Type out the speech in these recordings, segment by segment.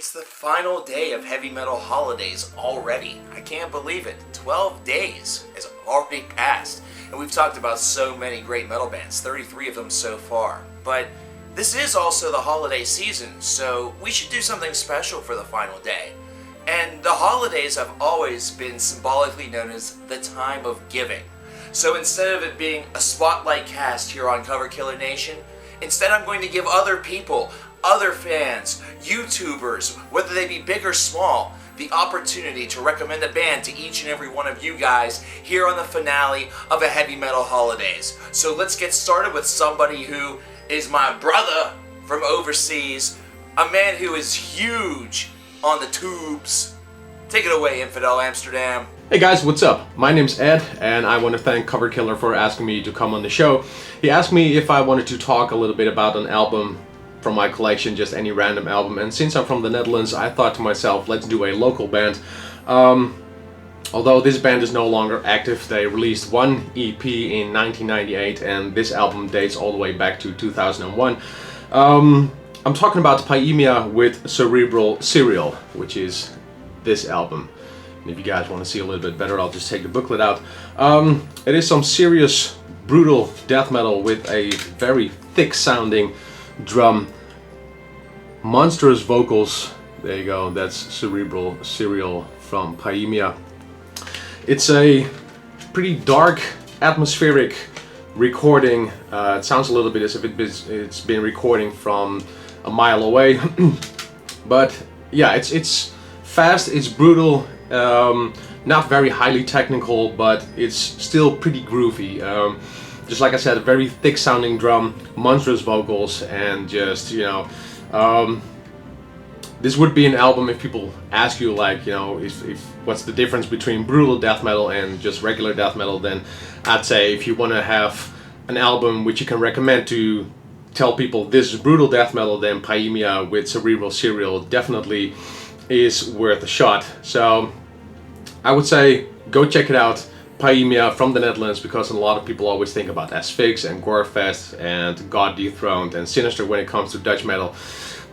It's the final day of heavy metal holidays already. I can't believe it. 12 days has already passed. And we've talked about so many great metal bands, 33 of them so far. But this is also the holiday season, so we should do something special for the final day. And the holidays have always been symbolically known as the time of giving. So instead of it being a spotlight cast here on Cover Killer Nation, instead I'm going to give other people, other fans, YouTubers, whether they be big or small, the opportunity to recommend a band to each and every one of you guys here on the finale of a Heavy Metal Holidays. So let's get started with somebody who is my brother from overseas, a man who is huge on the tubes. Take it away, InfidelAmsterdam. Hey guys, what's up? My name's Ed, and I want to thank Cover Killer for asking me to come on the show. He asked me if I wanted to talk a little bit about an album from my collection, just any random album, and since I'm from the Netherlands, I thought to myself, let's do a local band. Although this band is no longer active, they released one EP in 1998, and this album dates all the way back to 2001. I'm talking about Paemia with Cerebral Serial, which is this album. And if you guys want to see a little bit better, I'll just take the booklet out. It is some serious, brutal death metal with a very thick sounding drum, monstrous vocals. There you go, that's Cerebral Serial from Paemia. It's a pretty dark, atmospheric recording. It sounds a little bit as if it's been recording from a mile away. But yeah, it's fast, it's brutal, not very highly technical, but it's still pretty groovy. Just like I said, a very thick sounding drum, monstrous vocals, and just, you know, this would be an album if people ask you, like, you know, if what's the difference between brutal death metal and just regular death metal, then I'd say if you want to have an album which you can recommend to tell people this is brutal death metal, then Paemia with Cerebral Serial definitely is worth a shot. So I would say go check it out. Paemia from the Netherlands, because a lot of people always think about Asphyx and Gorefest and God Dethroned and Sinister when it comes to Dutch metal.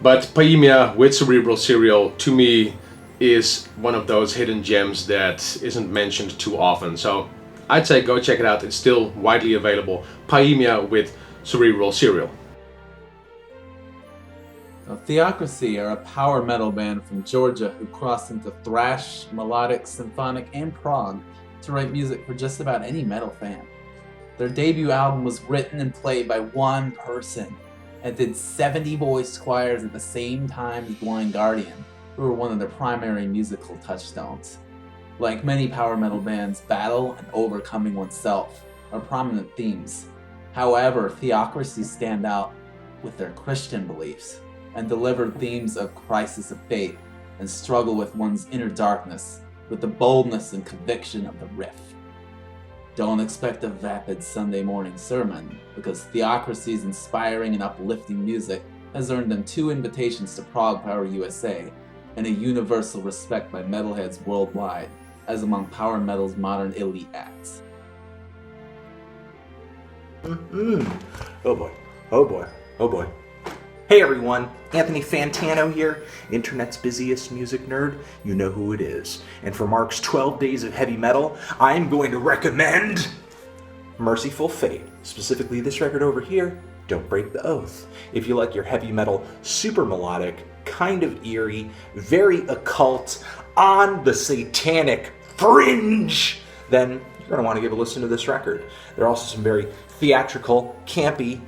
But Paemia with Cerebral Serial, to me, is one of those hidden gems that isn't mentioned too often. So I'd say go check it out. It's still widely available. Paemia with Cerebral Serial. Now, Theocracy are a power metal band from Georgia who crossed into thrash, melodic, symphonic, and prog to write music for just about any metal fan. Their debut album was written and played by one person and did 70 voiced choirs at the same time as Blind Guardian, who were one of their primary musical touchstones. Like many power metal bands, battle and overcoming oneself are prominent themes. However, Theocracy stand out with their Christian beliefs and deliver themes of crisis of faith and struggle with one's inner darkness with the boldness and conviction of the riff. Don't expect a vapid Sunday morning sermon, because Theocracy's inspiring and uplifting music has earned them 2 invitations to Prog Power USA and a universal respect by metalheads worldwide as among power metal's modern elite acts. Oh boy, oh boy, oh boy. Hey everyone, Anthony Fantano here, internet's busiest music nerd. You know who it is. And for Mark's 12 Days of Heavy Metal, I'm going to recommend Merciful Fate. Specifically this record over here, Don't Break the Oath. If you like your heavy metal, super melodic, kind of eerie, very occult, on the satanic fringe, then you're going to want to give a listen to this record. There are also some very theatrical, campy,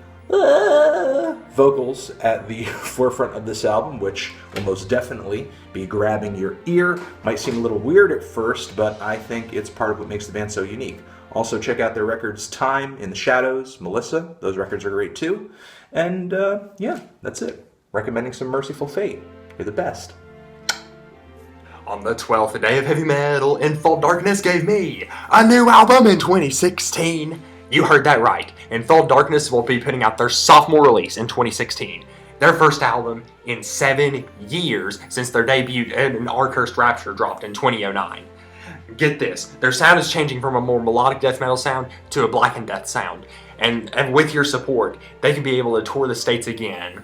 vocals at the forefront of this album, which will most definitely be grabbing your ear. Might seem a little weird at first, but I think it's part of what makes the band so unique. Also check out their records Time, In the Shadows, Melissa. Those records are great too. And yeah, that's it. Recommending some Merciful Fate. You're the best. On the 12th day of heavy metal, Infall Darkness gave me a new album in 2016. You heard that right. Infall Darkness will be putting out their sophomore release in 2016. Their first album in 7 years since their debut and Our Cursed Rapture dropped in 2009. Get this, their sound is changing from a more melodic death metal sound to a Black and Death sound. And with your support, they can be able to tour the States again.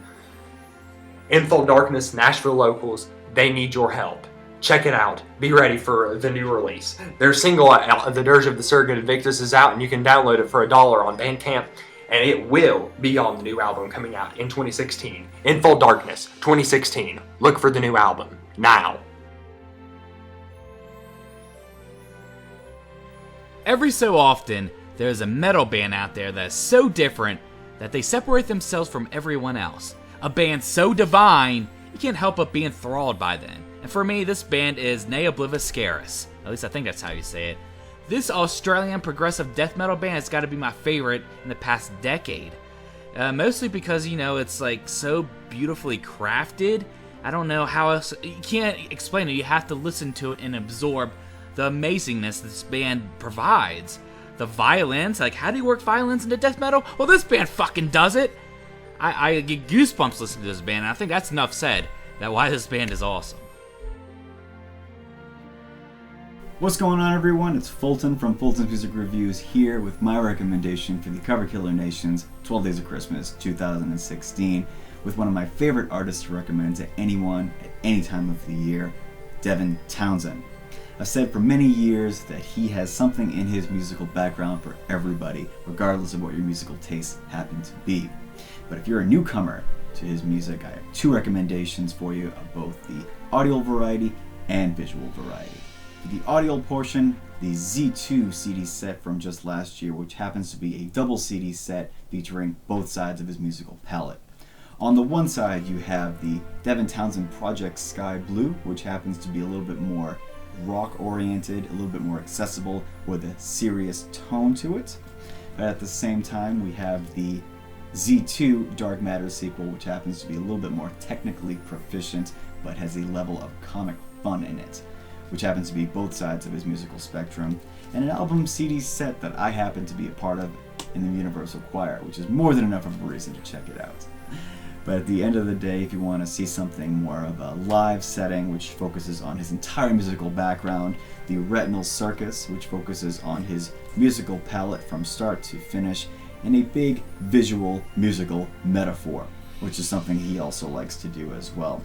Infall Darkness, Nashville locals, They Need Your Help. Check it out. Be ready for the new release. Their single, The Dirge of the Surrogate Invictus, is out, and you can download it for $1 on Bandcamp, and it will be on the new album coming out in 2016. In Full Darkness, 2016. Look for the new album, now. Every so often, there's a metal band out there that is so different that they separate themselves from everyone else. A band so divine, you can't help but be enthralled by them. And for me, this band is Neobliviscaris. At least I think that's how you say it. This Australian progressive death metal band has got to be my favorite in the past decade. Mostly because, it's like so beautifully crafted. I don't know how else, you can't explain it. You have to listen to it and absorb the amazingness this band provides. The violins, like how do you work violins into death metal? Well, this band fucking does it. I get goosebumps listening to this band, and I think that's enough said that why this band is awesome. What's going on, everyone? It's Fulton from Fulton's Music Reviews here with my recommendation for the CoverKillerNation's 12 Days of Christmas 2016 with one of my favorite artists to recommend to anyone at any time of the year, Devin Townsend. I've said for many years that he has something in his musical background for everybody, regardless of what your musical tastes happen to be. But if you're a newcomer to his music, I have two recommendations for you of both the audio variety and visual variety. For the audio portion, the Z2 CD set from just last year, which happens to be a double CD set featuring both sides of his musical palette. On the one side, you have the Devin Townsend Project Sky Blue, which happens to be a little bit more rock-oriented, a little bit more accessible with a serious tone to it. But at the same time, we have the Z2 Dark Matter sequel, which happens to be a little bit more technically proficient, but has a level of comic fun in it, which happens to be both sides of his musical spectrum, and an album CD set that I happen to be a part of in the Universal Choir, which is more than enough of a reason to check it out. But at the end of the day, if you want to see something more of a live setting, which focuses on his entire musical background, the Retinal Circus, which focuses on his musical palette from start to finish, and a big visual musical metaphor, which is something he also likes to do as well.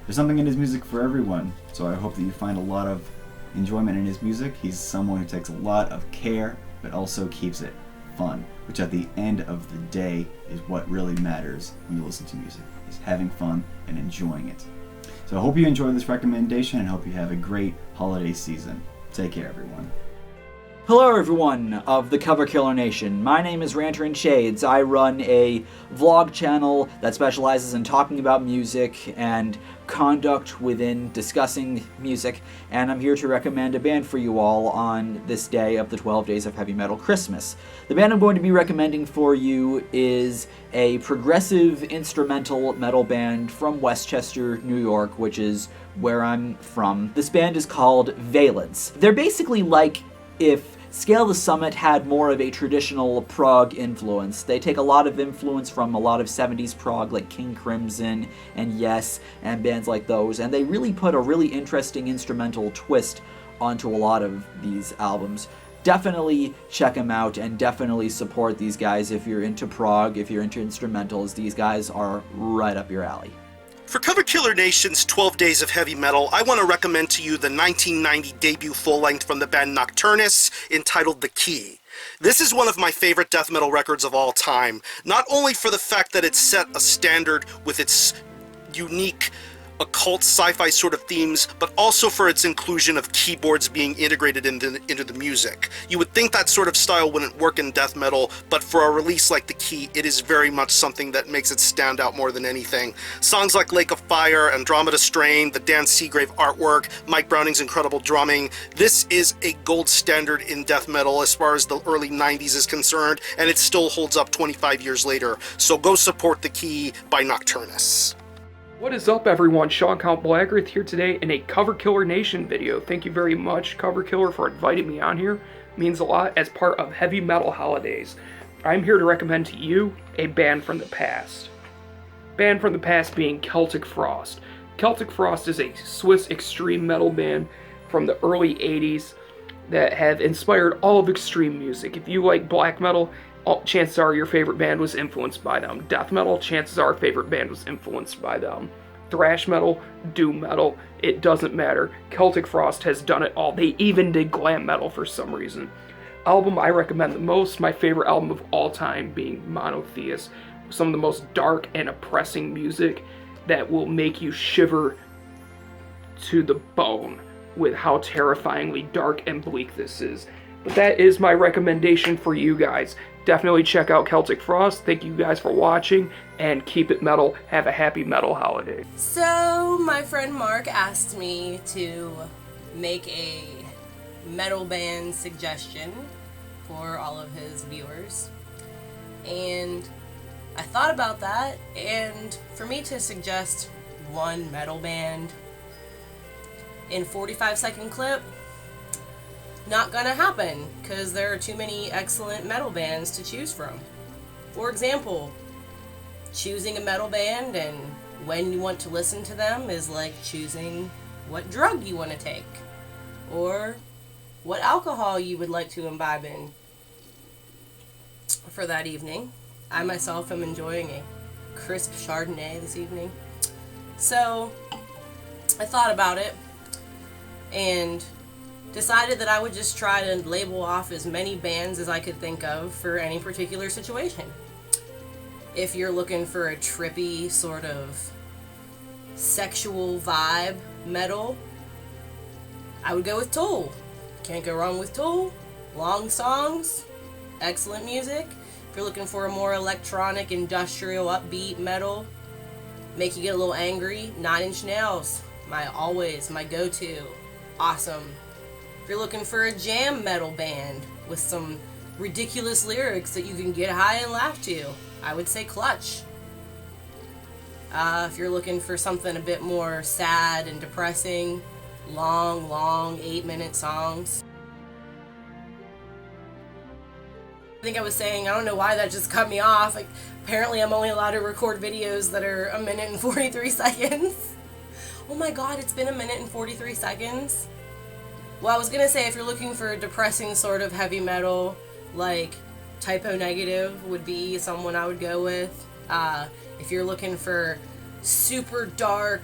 There's something in his music for everyone, so I hope that you find a lot of enjoyment in his music. He's someone who takes a lot of care, but also keeps it fun, which at the end of the day is what really matters when you listen to music, is having fun and enjoying it. So I hope you enjoyed this recommendation and hope you have a great holiday season. Take care, everyone. Hello everyone of the Cover Killer Nation. My name is Ranter in Shades. I run a vlog channel that specializes in talking about music and conduct within discussing music, and I'm here to recommend a band for you all on this day of the 12 Days of Heavy Metal Christmas. The band I'm going to be recommending for you is a progressive instrumental metal band from Westchester, New York, which is where I'm from. This band is called Valence. They're basically like if Scale the Summit had more of a traditional prog influence. They take a lot of influence from a lot of 70s prog like King Crimson and Yes and bands like those, and they really put a really interesting instrumental twist onto a lot of these albums. Definitely check them out and definitely support these guys if you're into prog, if you're into instrumentals. These guys are right up your alley. For Cover Killer Nation's 12 Days of Heavy Metal, I want to recommend to you the 1990 debut full-length from the band Nocturnus entitled The Key. This is one of my favorite death metal records of all time, not only for the fact that it set a standard with its unique occult sci-fi sort of themes, but also for its inclusion of keyboards being integrated into the music. You would think that sort of style wouldn't work in death metal, but for a release like The Key, it is very much something that makes it stand out more than anything. Songs like Lake of Fire, Andromeda Strain, the Dan Seagrave artwork, Mike Browning's incredible drumming. This is a gold standard in death metal as far as the early 90s is concerned, and it still holds up 25 years later. So go support The Key by Nocturnus. What is up, everyone? Sean Count Blackearth here today in a Cover Killer Nation video. Thank you very much, Cover Killer, for inviting me on here. It means a lot as part of Heavy Metal Holidays. I'm here to recommend to you a band from the past. Band from the past being Celtic Frost. Celtic Frost is a Swiss extreme metal band from the early 80s that have inspired all of extreme music. If you like black metal, chances are your favorite band was influeed by them. Death metal, chances are favorite band was influenced by them. thrash metal, doom metal, it doesn't matter. Celtic Frost has done it all. They even did glam metal for some reason. Album I recommend the most, my favorite album of all time being Monotheist. Some of the most dark and oppressing music that will make you shiver to the bone with how terrifyingly dark and bleak this is. But that is my recommendation for you guys. Definitely check out Celtic Frost. Thank you guys for watching, and keep it metal. Have a happy metal holiday. So, my friend Mark asked me to make a metal band suggestion for all of his viewers. And I thought about that, and for me to suggest one metal band in 45-second clip, not gonna happen, because there are too many excellent metal bands to choose from. For example, choosing a metal band and when you want to listen to them is like choosing what drug you want to take, or what alcohol you would like to imbibe in for that evening. I myself am enjoying a crisp Chardonnay this evening. So, I thought about it and decided that I would just try to label off as many bands as I could think of for any particular situation. If you're looking for a trippy sort of sexual vibe metal, I would go with Tool. Can't go wrong with Tool. Long songs, excellent music. If you're looking for a more electronic, industrial, upbeat metal, make you get a little angry, 9 Inch Nails, my go-to. Awesome. If you're looking for a jam metal band with some ridiculous lyrics that you can get high and laugh to, I would say Clutch. If you're looking for something a bit more sad and depressing, long 8-minute songs. I think I was saying, I don't know why that just cut me off. Like, apparently I'm only allowed to record videos that are 1 minute and 43 seconds. Oh my god, it's been 1 minute and 43 seconds? Well, I was gonna say, if you're looking for a depressing sort of heavy metal, like Typo Negative would be someone I would go with. If you're looking for super dark,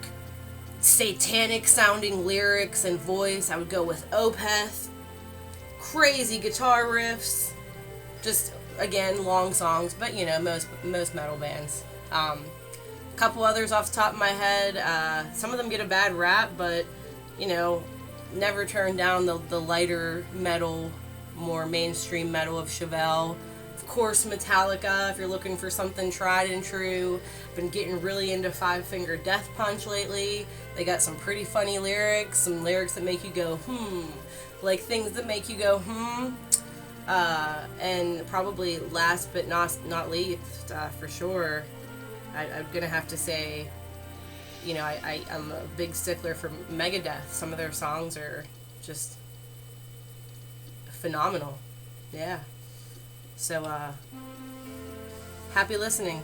satanic sounding lyrics and voice, I would go with Opeth. Crazy guitar riffs. Just, again, long songs, but you know, most metal bands. A couple others off the top of my head. Some of them get a bad rap, but, you know, never turn down the lighter metal, more mainstream metal of Chevelle. Of course, Metallica, if you're looking for something tried and true. Been getting really into Five Finger Death Punch lately. They got some pretty funny lyrics, some lyrics that make you go, like things that make you go, and probably last but not least, for sure, I'm gonna have to say, you know, I'm a big stickler for Megadeth. Some of their songs are just phenomenal. Yeah. So, happy listening.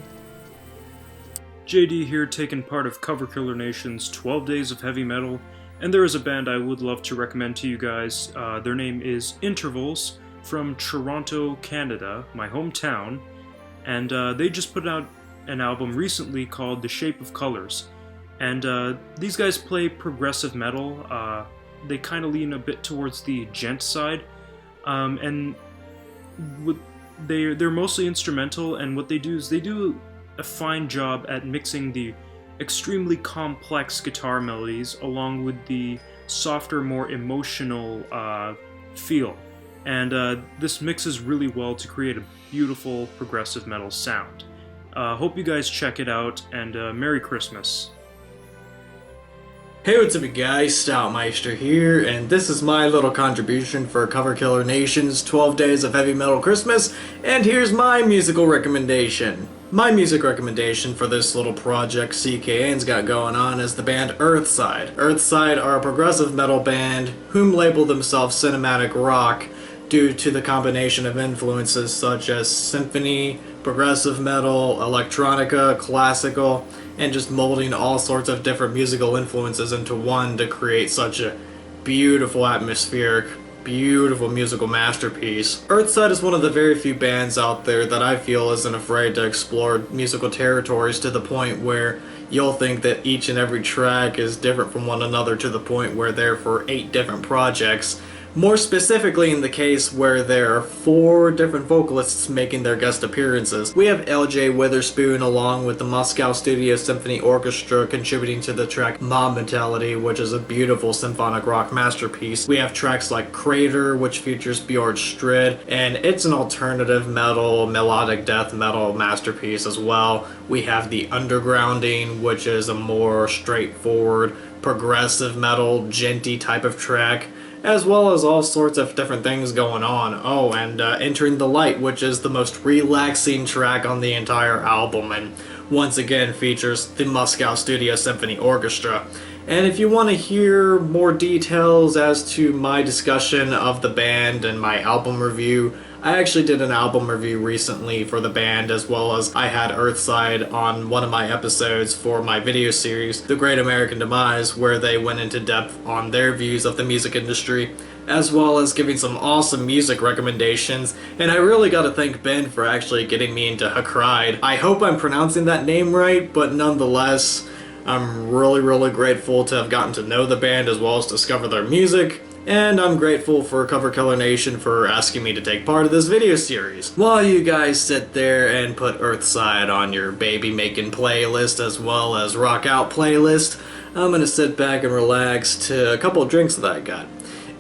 JD here, taking part of Cover Killer Nation's 12 Days of Heavy Metal, and there is a band I would love to recommend to you guys. Their name is Intervals, from Toronto, Canada, my hometown, and they just put out an album recently called The Shape of Colors. And these guys play progressive metal. They kind of lean a bit towards the gent side, and they're mostly instrumental. And what they do is they do a fine job at mixing the extremely complex guitar melodies along with the softer, more emotional feel. And this mixes really well to create a beautiful progressive metal sound. Hope you guys check it out, and Merry Christmas. Hey, what's up, you guys? Stoutmeister here, and this is my little contribution for Cover Killer Nation's 12 Days of Heavy Metal Christmas, and here's my musical recommendation. My music recommendation for this little project CKN's got going on is the band Earthside. Earthside are a progressive metal band whom label themselves cinematic rock due to the combination of influences such as symphony, progressive metal, electronica, classical, and just molding all sorts of different musical influences into one to create such a beautiful atmospheric beautiful musical masterpiece. Earthside is one of the very few bands out there that I feel isn't afraid to explore musical territories to the point where you'll think that each and every track is different from one another, to the point where they're for 8 different projects. More specifically in the case where there are 4 different vocalists making their guest appearances. We have LJ Witherspoon along with the Moscow Studio Symphony Orchestra contributing to the track Mob Mentality, which is a beautiful symphonic rock masterpiece. We have tracks like Crater, which features Björn Strid, and it's an alternative metal, melodic death metal masterpiece as well. We have the Undergrounding, which is a more straightforward, progressive metal, djenty type of track, as well as all sorts of different things going on. Oh, and Entering the Light, which is the most relaxing track on the entire album, and once again features the Moscow Studio Symphony Orchestra. And if you want to hear more details as to my discussion of the band and my album review, I actually did an album review recently for the band, as well as I had Earthside on one of my episodes for my video series, The Great American Demise, where they went into depth on their views of the music industry, as well as giving some awesome music recommendations. And I really gotta thank Ben for actually getting me into Hakride. I hope I'm pronouncing that name right, but nonetheless, I'm really grateful to have gotten to know the band as well as discover their music. And I'm grateful for Cover Killer Nation for asking me to take part of this video series. While you guys sit there and put Earthside on your baby making playlist as well as rock out playlist, I'm gonna sit back and relax to a couple of drinks that I got.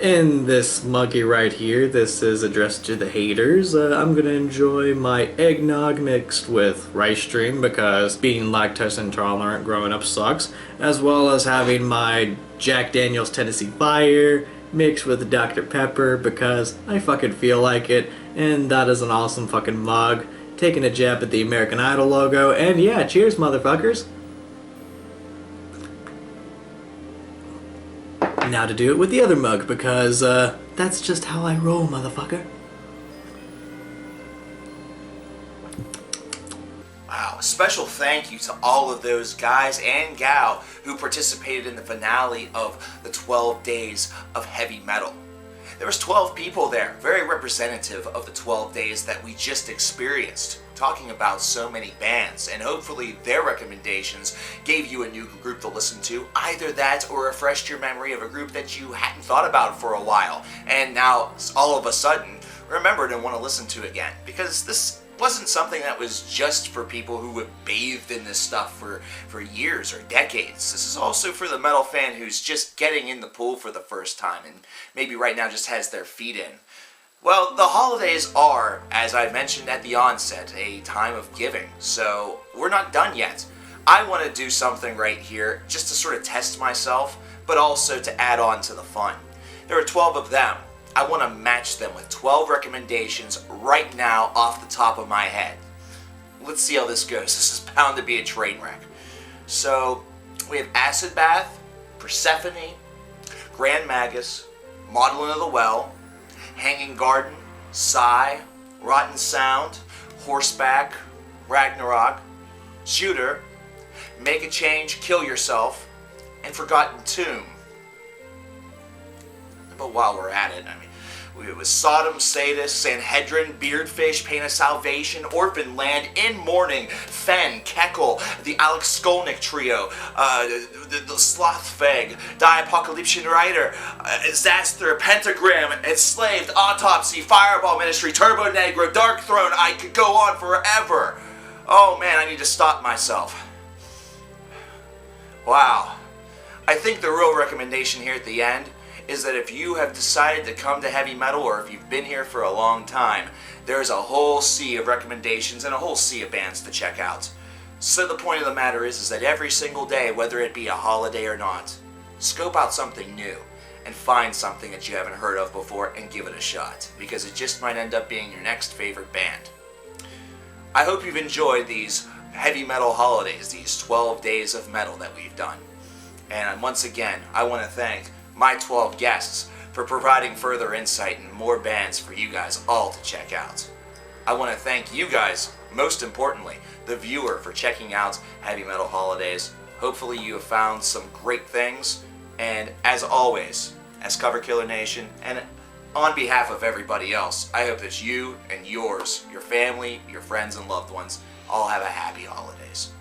In this muggy right here, this is addressed to the haters. I'm gonna enjoy my eggnog mixed with rice stream because being lactose intolerant growing up sucks, as well as having my Jack Daniel's Tennessee Fire mixed with Dr. Pepper because I fucking feel like it, and that is an awesome fucking mug. Taking a jab at the American Idol logo, and yeah, cheers motherfuckers. Now to do it with the other mug because that's just how I roll, motherfucker. Wow, a special thank you to all of those guys and gal who participated in the finale of the 12 Days of Heavy Metal. There was 12 people there, very representative of the 12 days that we just experienced, talking about so many bands, and hopefully their recommendations gave you a new group to listen to, either that or refreshed your memory of a group that you hadn't thought about for a while, and now all of a sudden remembered and want to listen to again, because this wasn't something that was just for people who have bathed in this stuff for years or decades. This is also for the metal fan who's just getting in the pool for the first time and maybe right now just has their feet in. Well, the holidays are, as I mentioned at the onset, a time of giving, so we're not done yet. I want to do something right here just to sort of test myself, but also to add on to the fun. There are 12 of them. I want to match them with 12 recommendations right now off the top of my head. Let's see how this goes. This is bound to be a train wreck. So, we have Acid Bath, Persephone, Grand Magus, Maudlin of the Well, Hanging Garden, Sigh, Rotten Sound, Horseback, Ragnarok, Shooter, Make a Change, Kill Yourself, and Forgotten Tomb. But while we're at it, it was Sodom, Sadist, Sanhedrin, Beardfish, Pain of Salvation, Orphan Land, In Mourning, Fen, Kekel, the Alex Skolnick Trio, the Slothfeg, Die Apocalyptian Rider, Zaster, Pentagram, Enslaved, Autopsy, Fireball Ministry, Turbo Negro, Dark Throne. I could go on forever. Oh man, I need to stop myself. Wow. I think the real recommendation here at the end is that if you have decided to come to heavy metal, or if you've been here for a long time, there's a whole sea of recommendations and a whole sea of bands to check out. So the point of the matter is that every single day, whether it be a holiday or not, scope out something new and find something that you haven't heard of before and give it a shot, because it just might end up being your next favorite band. I hope you've enjoyed these heavy metal holidays, these 12 days of metal that we've done. And once again, I want to thank my 12 guests for providing further insight and more bands for you guys all to check out. I want to thank you guys, most importantly, the viewer, for checking out Heavy Metal Holidays. Hopefully you have found some great things, and as always, as Cover Killer Nation, and on behalf of everybody else, I hope that you and yours, your family, your friends and loved ones, all have a happy holidays.